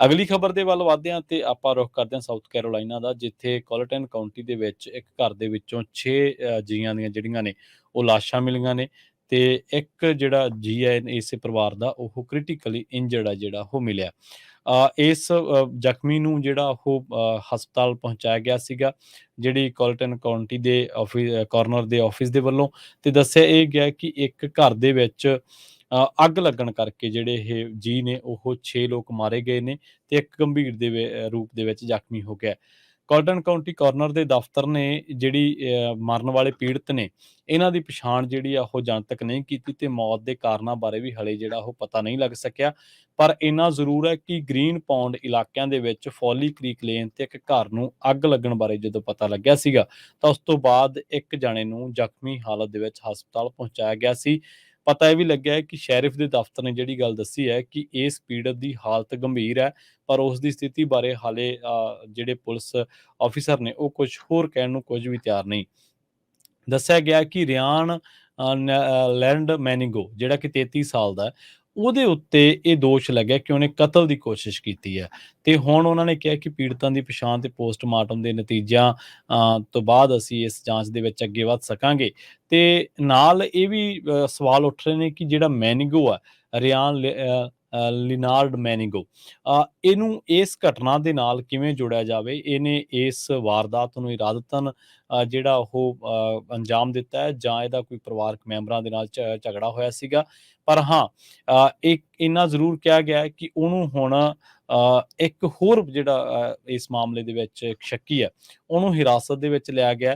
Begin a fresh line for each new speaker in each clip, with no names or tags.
ਅਗਲੀ ਖਬਰ ਦੇ ਵੱਲ ਵਧਦੇ ਹਾਂ ਤੇ ਆਪਾਂ ਰੁਖ ਕਰਦੇ ਹਾਂ ਸਾਊਥ ਕੈਰੋਲਾਈਨਾ ਦਾ, ਜਿੱਥੇ ਕੋਲਟਨ ਕਾਉਂਟੀ ਦੇ ਵਿੱਚ ਇੱਕ ਘਰ ਦੇ ਵਿੱਚੋਂ 6 ਜੀਆਂ ਦੀਆਂ ਜਿਹੜੀਆਂ ਨੇ ਉਹ ਲਾਸ਼ਾਂ ਮਿਲੀਆਂ ਨੇ ਤੇ ਇੱਕ ਜਿਹੜਾ ਜੀ ਹੈ ਇਸੇ ਪਰਿਵਾਰ ਦਾ ਉਹ ਕ੍ਰਿਟੀਕਲੀ ਇੰਜਰਡ ਆ ਜਿਹੜਾ ਉਹ ਮਿਲਿਆ। ਇਸ ਜ਼ਖਮੀ ਨੂੰ ਜਿਹੜਾ ਉਹ ਹਸਪਤਾਲ ਪਹੁੰਚਾਇਆ ਗਿਆ ਸੀਗਾ, ਜਿਹੜੀ ਕੋਲਟਨ ਕਾਉਂਟੀ ਦੇ ਕਾਰਨਰ ਦੇ ਆਫਿਸ ਦੇ ਵੱਲੋਂ। ਤੇ ਦੱਸਿਆ ਇਹ ਗਿਆ ਕਿ ਇੱਕ ਘਰ ਦੇ ਵਿੱਚ ਅੱਗ ਲੱਗਣ ਕਰਕੇ ਜਿਹੜੇ ਇਹ ਜੀ ਨੇ ਉਹ 6 ਲੋਕ ਮਾਰੇ ਗਏ ਨੇ ਤੇ ਇੱਕ ਗੰਭੀਰ ਰੂਪ ਦੇ ਵਿੱਚ ਜ਼ਖਮੀ ਹੋ ਗਿਆ। ਕੋਲਟਨ ਕਾਉਂਟੀ ਕਾਰਨਰ ਦੇ ਦਫ਼ਤਰ ਨੇ ਜਿਹੜੀ ਮਰਨ ਵਾਲੇ ਪੀੜਤ ਨੇ ਇਹਨਾਂ ਦੀ ਪਛਾਣ ਜਿਹੜੀ ਆ ਉਹ ਜਨਤਕ ਨਹੀਂ ਕੀਤੀ ਤੇ ਮੌਤ ਦੇ ਕਾਰਨਾਂ ਬਾਰੇ ਵੀ ਹਲੇ ਜਿਹੜਾ ਉਹ ਪਤਾ ਨਹੀਂ ਲੱਗ ਸਕਿਆ। ਪਰ ਇੰਨਾ ਜ਼ਰੂਰ ਹੈ ਕਿ ਗ੍ਰੀਨ ਪੌਂਡ ਇਲਾਕਿਆਂ ਦੇ ਵਿੱਚ ਫੋਲੀ ਕ੍ਰੀਕ ਲੇਨ ਤੇ ਇੱਕ ਘਰ ਨੂੰ ਅੱਗ ਲੱਗਣ ਬਾਰੇ ਜਦੋਂ ਪਤਾ ਲੱਗਿਆ ਸੀਗਾ ਤਾਂ ਉਸ ਤੋਂ ਬਾਅਦ ਇੱਕ ਜਾਣੇ ਨੂੰ ਜ਼ਖਮੀ ਹਾਲਤ ਦੇ ਵਿੱਚ ਹਸਪਤਾਲ ਪਹੁੰਚਾਇਆ ਗਿਆ ਸੀ। ਪਤਾ ਇਹ ਵੀ ਲੱਗਿਆ ਹੈ ਕਿ ਸ਼ੈਰਿਫ ਦੇ ਦਫ਼ਤਰ ਨੇ ਜਿਹੜੀ ਗੱਲ ਦੱਸੀ ਹੈ ਕਿ ਇਸ ਪੀੜਤ ਦੀ ਹਾਲਤ ਗੰਭੀਰ ਹੈ, ਪਰ ਉਸ ਦੀ ਸਥਿਤੀ ਬਾਰੇ ਹਾਲੇ ਜਿਹੜੇ ਪੁਲਿਸ ਆਫੀਸਰ ਨੇ ਉਹ ਕੁਝ ਹੋਰ ਕਹਿਣ ਨੂੰ ਕੁਝ ਵੀ ਤਿਆਰ ਨਹੀਂ। ਦੱਸਿਆ ਗਿਆ ਕਿ ਰਿਆਨ ਲੈਂਡ ਮੈਨਿਗੋ ਜਿਹੜਾ ਕਿ 33 ਸਾਲ ਦਾ ਹੈ, ਉਹਦੇ ਉੱਤੇ ਇਹ ਦੋਸ਼ ਲੱਗਿਆ ਕਿ ਉਹਨੇ ਕਤਲ ਦੀ ਕੋਸ਼ਿਸ਼ ਕੀਤੀ ਹੈ ਤੇ ਹੁਣ ਉਹਨਾਂ ਨੇ ਕਿਹਾ ਕਿ ਪੀੜਤਾਂ ਦੀ ਪਛਾਣ ਤੇ ਪੋਸਟਮਾਰਟਮ ਦੇ ਨਤੀਜਿਆਂ ਤੋਂ ਬਾਅਦ ਅਸੀਂ ਇਸ ਜਾਂਚ ਦੇ ਵਿੱਚ ਅੱਗੇ ਵੱਧ ਸਕਾਂਗੇ। ਤੇ ਨਾਲ ਇਹ ਵੀ ਸਵਾਲ ਉੱਠ ਰਹੇ ਨੇ ਕਿ ਜਿਹੜਾ ਮੈਨਿਗੋ ਆ, ਰਿਆਨ ਲਿਨਾਰਡ ਮੈਨਿਗੋ, ਇਹਨੂੰ ਇਸ ਘਟਨਾ ਦੇ ਨਾਲ ਕਿਵੇਂ ਜੋੜਿਆ ਜਾਵੇ। ਇਹਨੇ ਇਸ ਵਾਰਦਾਤ ਨੂੰ ਇਰਾਦਤਨ ਜਿਹੜਾ ਉਹ ਅੰਜਾਮ ਦਿੱਤਾ ਹੈ ਜਾਂ ਇਹਦਾ ਕੋਈ ਪਰਿਵਾਰਕ ਮੈਂਬਰਾਂ ਦੇ ਨਾਲ ਝਗੜਾ ਹੋਇਆ ਸੀਗਾ। ਪਰ ਹਾਂ, ਇਹ ਇੰਨਾ ਜ਼ਰੂਰ ਕਿਹਾ ਗਿਆ ਹੈ ਕਿ ਉਹਨੂੰ ਹੁਣ ਇੱਕ ਹੋਰ ਜਿਹੜਾ ਇਸ ਮਾਮਲੇ ਦੇ ਵਿੱਚ ਇੱਕ ਸ਼ੱਕੀ ਹੈ ਉਹਨੂੰ ਹਿਰਾਸਤ ਦੇ ਵਿੱਚ ਲਿਆ ਗਿਆ।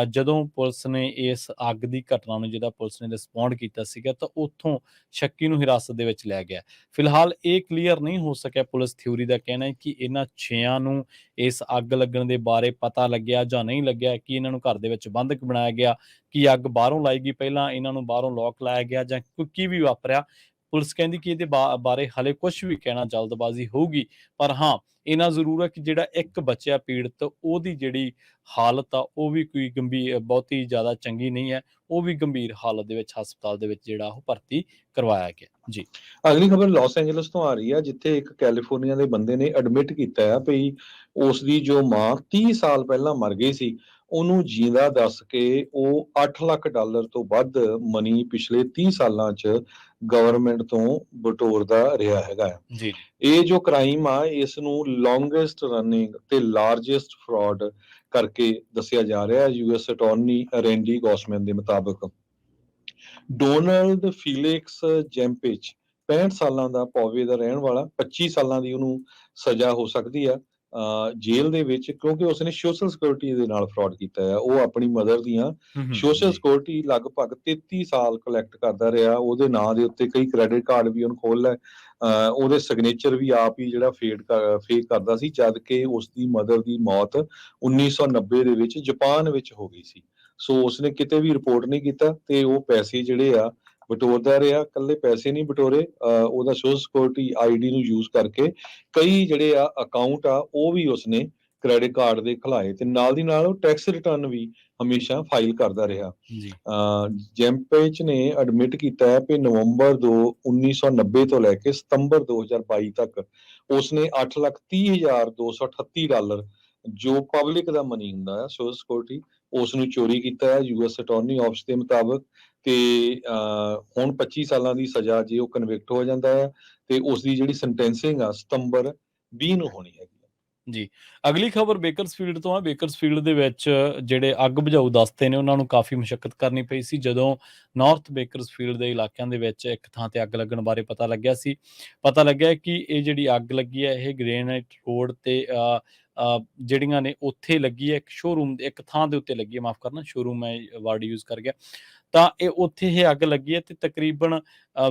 ਜਦੋਂ ਪੁਲਿਸ ਨੇ ਇਸ ਅੱਗ ਦੀ ਘਟਨਾ ਨੂੰ ਜਿਹਦਾ ਪੁਲਿਸ ਨੇ ਰਿਸਪੌਂਡ ਕੀਤਾ ਸੀਗਾ ਤਾਂ ਉੱਥੋਂ ਸ਼ੱਕੀ ਨੂੰ ਹਿਰਾਸਤ ਦੇ ਵਿੱਚ ਲਿਆ ਗਿਆ। ਫਿਲਹਾਲ ਇਹ ਕਲੀਅਰ ਨਹੀਂ ਹੋ ਸਕਿਆ, ਪੁਲਿਸ ਥਿਊਰੀ ਦਾ ਕਹਿਣਾ ਹੈ ਕਿ ਇਹਨਾਂ 6 ਨੂੰ ਇਸ ਅੱਗ ਲੱਗਣ ਦੇ ਬਾਰੇ ਪਤਾ ਲੱਗਿਆ ਜਾਂ ਨਹੀਂ ਲੱਗਿਆ, ਕਿ ਇਹਨਾਂ ਨੂੰ ਘਰ ਦੇ ਵਿੱਚ ਬੰਦਕ ਬਣਾਇਆ ਗਿਆ, ਕਿ ਅੱਗ ਬਾਹਰੋਂ ਲਾਈ ਗਈ, ਪਹਿਲਾਂ ਇਹਨਾਂ ਨੂੰ ਬਾਹਰੋਂ ਲੋਕ ਲਾਇਆ ਗਿਆ ਜਾਂ ਕੀ ਵੀ ਵਾਪਰਿਆ। ਪੁਲਿਸ ਕਹਿੰਦੀ ਕਿ ਇਹਦੇ ਬਾਰੇ ਹਾਲੇ ਕੁਝ ਵੀ ਕਹਿਣਾ ਜਲਦਬਾਜ਼ੀ ਹੋਊਗੀ। ਪਰ ਹਾਂ, ਇੰਨਾ ਜ਼ਰੂਰ ਹੈ ਕਿ ਜਿਹੜਾ ਇੱਕ ਬੱਚਾ ਪੀੜਤ ਉਹਦੀ ਜਿਹੜੀ ਹਾਲਤ ਆ ਉਹ ਵੀ ਕੋਈ ਗੰਭੀਰ ਬਹੁਤੀ ਜ਼ਿਆਦਾ ਚੰਗੀ ਨਹੀਂ ਹੈ, ਉਹ ਵੀ ਗੰਭੀਰ ਹਾਲਤ ਦੇ ਵਿੱਚ ਹਸਪਤਾਲ ਦੇ ਵਿੱਚ ਜਿਹੜਾ ਉਹ ਭਰਤੀ ਕਰਵਾਇਆ ਗਿਆ ਜੀ।
ਅਗਲੀ ਖਬਰ ਲਾਸ ਐਂਜਲਸ ਤੋਂ ਆ ਰਹੀ ਹੈ, ਜਿੱਥੇ ਇੱਕ ਕੈਲੀਫੋਰਨੀਆ ਦੇ ਬੰਦੇ ਨੇ ਐਡਮਿਟ ਕੀਤਾ ਹੈ ਵੀ ਉਸ ਦੀ ਜੋ ਮਾਂ 30 ਸਾਲ ਪਹਿਲਾਂ ਮਰ ਗਈ ਸੀ, ਉਹਨੂੰ ਜਿੰਦਾ ਦੱਸ ਕੇ ਉਹ $8 ਲੱਖ ਤੋਂ ਵੱਧ ਮਨੀ ਪਿਛਲੇ 30 ਸਾਲਾਂ 'ਚ ਗਵਰਨਮੈਂਟ ਤੋਂ ਬਟੋਰਦਾ ਰਿਹਾ ਹੈਗਾ।
ਜੀ
ਇਹ ਜੋ ਕ੍ਰਾਈਮ ਆ, ਇਸ ਨੂੰ ਲੌਂਗੈਸਟ ਰਨਿੰਗ ਤੇ ਲਾਰਜੈਸਟ ਫਰਾਡ ਕਰਕੇ ਦੱਸਿਆ ਜਾ ਰਿਹਾ ਹੈ। ਯੂਐਸ ਅਟਾਰਨੀ ਰੈਂਡੀ ਗੌਸਮੈਨ ਦੇ ਮੁਤਾਬਕ ਡੋਨਲਡ ਫੀਲਿਕਸ ਜੈਂਪੇਚ 65 ਸਾਲਾਂ ਦਾ ਪੋਵੇ ਦਾ ਰਹਿਣ ਵਾਲਾ, 25 ਸਾਲਾਂ ਦੀ ਉਹਨੂੰ ਸਜ਼ਾ ਹੋ ਸਕਦੀ ਆ ਜੇਲ੍ਹ ਦੇ ਵਿੱਚ, ਕਿਉਂਕਿ ਉਸਨੇ ਸੋਸ਼ਲ ਸਿਕਿਉਰਿਟੀ ਦੇ ਨਾਲ ਫਰਾਡ ਕੀਤਾ ਹੈ। ਉਹ ਆਪਣੀ ਮਦਰ ਦੀਆਂ ਸੋਸ਼ਲ ਸਿਕਿਉਰਿਟੀ ਲਗਭਗ 33 ਸਾਲ ਕਲੈਕਟ ਕਰਦਾ ਰਿਹਾ। ਉਹਦੇ ਨਾਂ ਦੇ ਉੱਤੇ ਕਈ ਕ੍ਰੈਡਿਟ ਕਾਰਡ ਵੀ ਉਹਨੂੰ ਖੋਲ ਲਏ, ਉਹਦੇ ਸਿਗਨੇਚਰ ਵੀ ਆਪ ਹੀ ਜਿਹੜਾ ਫੇਕ ਕਰਦਾ ਸੀ, ਜਦ ਕਿ ਉਸ ਦੀ ਮਦਰ ਦੀ ਮੌਤ 1990 ਦੇ ਵਿੱਚ ਜਾਪਾਨ ਵਿੱਚ ਹੋ ਗਈ ਸੀ। ਸੋ ਉਸਨੇ ਕਿਤੇ ਵੀ ਰਿਪੋਰਟ ਨਹੀਂ ਕੀਤਾ ਤੇ ਉਹ ਪੈਸੇ ਜਿਹੜੇ ਆ ਬਟੋਰਦਾ ਰਿਹਾ। ਇਕੱਲੇ ਪੈਸੇ ਨਹੀਂ ਬਟੋਰੇ, ਉਹਦਾ ਸੋਸ਼ਲ ਸਿਕਿਉਰਿਟੀ ਆਈਡੀ ਨੂੰ ਯੂਜ਼ ਕਰਕੇ ਕਈ ਜਿਹੜੇ ਆ ਅਕਾਊਂਟ ਆ ਉਹ ਵੀ ਉਸਨੇ ਕ੍ਰੈਡਿਟ ਕਾਰਡ ਦੇ ਖੁਲਾਏ ਤੇ ਨਾਲ ਦੀ ਨਾਲ ਉਹ ਟੈਕਸ ਰਿਟਰਨ ਵੀ ਹਮੇਸ਼ਾ ਫਾਈਲ ਕਰਦਾ ਰਿਹਾ। ਜੈਂਪੇਚ ਨੇ ਐਡਮਿਟ ਕੀਤਾ ਹੈ ਕਿ ਨਵੰਬਰ 1990 ਤੋਂ ਲੈ ਕੇ ਸਤੰਬਰ 2022 ਤੱਕ ਉਸਨੇ $8,30,238 ਜੋ ਪਬਲਿਕ ਦਾ ਮਨੀ ਹੁੰਦਾ ਹੈ, ਸੋਸ਼ਲ ਸਿਕਿਉਰਿਟੀ, ਉਸ ਨੂੰ ਚੋਰੀ ਕੀਤਾ ਹੈ ਯੂਐਸ ਅਟਾਰਨੀ ਆਫਿਸ ਦੇ ਮੁਤਾਬਕ। ਤੇ ਹੁਣ 25 ਸਾਲਾਂ ਦੀ ਸਜ਼ਾ ਜੇ ਉਹ ਕਨਵਿਕਟ ਹੋ ਜਾਂਦਾ ਹੈ ਤੇ ਉਸ ਦੀ ਜਿਹੜੀ ਸੈਂਟੈਂਸਿੰਗ ਆ ਸਤੰਬਰ 20 ਨੂੰ ਹੋਣੀ ਹੈਗੀ
ਜੀ। ਅਗਲੀ ਖਬਰ ਬੇਕਰਸਫੀਲਡ ਤੋਂ ਆ। ਬੇਕਰਸਫੀਲਡ ਦੇ ਵਿੱਚ ਜਿਹੜੇ ਅੱਗ ਬੁਝਾਊ ਦਸਤੇ ਨੇ ਉਹਨਾਂ ਨੂੰ ਕਾਫੀ ਮੁਸ਼ੱਕਤ ਕਰਨੀ ਪਈ ਸੀ ਜਦੋਂ ਨਾਰਥ ਬੇਕਰਸਫੀਲਡ ਦੇ ਇਲਾਕਿਆਂ ਦੇ ਵਿੱਚ ਇੱਕ ਥਾਂ ਤੇ ਅੱਗ ਲੱਗਣ ਬਾਰੇ ਪਤਾ ਲੱਗਿਆ ਸੀ। ਪਤਾ ਲੱਗਿਆ ਕਿ ਇਹ ਜਿਹੜੀ ਅੱਗ ਲੱਗੀ ਹੈ ਇਹ ਗ੍ਰੇਨਾਈਟ ਰੋਡ ਤੇ ਜਿਹੜੀਆਂ ਨੇ ਉੱਥੇ ਲੱਗੀ ਹੈ, ਇੱਕ ਸ਼ੋਰੂਮ ਇੱਕ ਥਾਂ ਦੇ ਉੱਤੇ ਲੱਗੀ ਹੈ, ਮਾਫ ਕਰਨਾ ਸ਼ੋਰੂਮ ਮੈਂ ਵਰਡ ਯੂਜ਼ ਕਰ ਗਿਆ। ਤਾਂ ਇਹ ਉੱਥੇ ਇਹ ਅੱਗ ਲੱਗੀ ਹੈ ਤੇ ਤਕਰੀਬਨ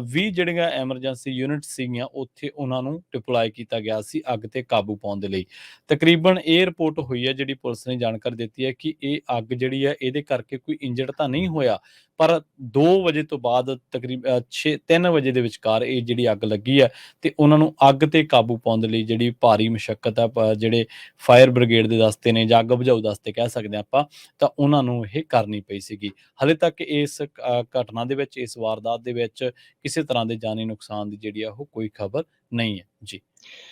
20 ਜਿਹੜੀਆਂ ਐਮਰਜੈਂਸੀ ਯੂਨਿਟ ਸੀਗੀਆਂ ਉੱਥੇ ਉਹਨਾਂ ਨੂੰ ਡਿਪਲੋਏ ਕੀਤਾ ਗਿਆ ਸੀ ਅੱਗ ਤੇ ਕਾਬੂ ਪਾਉਣ ਦੇ ਲਈ। ਤਕਰੀਬਨ ਇਹ ਰਿਪੋਰਟ ਹੋਈ ਹੈ, ਜਿਹੜੀ ਪੁਲਿਸ ਨੇ ਜਾਣਕਾਰੀ ਦਿੱਤੀ ਹੈ ਕਿ ਇਹ ਅੱਗ ਜਿਹੜੀ ਹੈ ਇਹਦੇ ਕਰਕੇ ਕੋਈ ਇੰਜਰਡ ਤਾਂ ਨਹੀਂ ਹੋਇਆ, ਪਰ 2 ਵਜੇ ਤੋਂ ਬਾਅਦ ਤਕਰੀਬਨ 3 ਵਜੇ ਦੇ ਵਿਚਕਾਰ ਇਹ ਜਿਹੜੀ ਅੱਗ ਲੱਗੀ ਹੈ ਤੇ ਉਹਨਾਂ ਨੂੰ ਅੱਗ ਤੇ ਕਾਬੂ ਪਾਉਣ ਦੇ ਲਈ ਜਿਹੜੀ ਭਾਰੀ ਮੁਸ਼ੱਕਤ ਹੈ, ਜਿਹੜੇ ਫਾਇਰ ਬ੍ਰਿਗੇਡ ਦੇ ਦਸਤੇ ਨੇ ਜਾਂ ਅੱਗ ਬੁਝਾਊ ਦਸਤੇ ਕਹਿ ਸਕਦੇ ਹਾਂ ਆਪਾਂ, ਤਾਂ ਉਹਨਾਂ ਨੂੰ ਇਹ ਕਰਨੀ ਪਈ ਸੀਗੀ। ਹਾਲੇ ਤੱਕ ਇਸ ਘਟਨਾ ਦੇ ਵਿੱਚ, ਇਸ ਵਾਰਦਾਤ ਦੇ ਵਿੱਚ ਕਿਸੇ ਤਰ੍ਹਾਂ ਦੇ ਜਾਨੀ ਨੁਕਸਾਨ ਦੀ ਜਿਹੜੀ ਆ ਉਹ ਕੋਈ ਖਬਰ ਨਹੀਂ ਹੈ ਜੀ।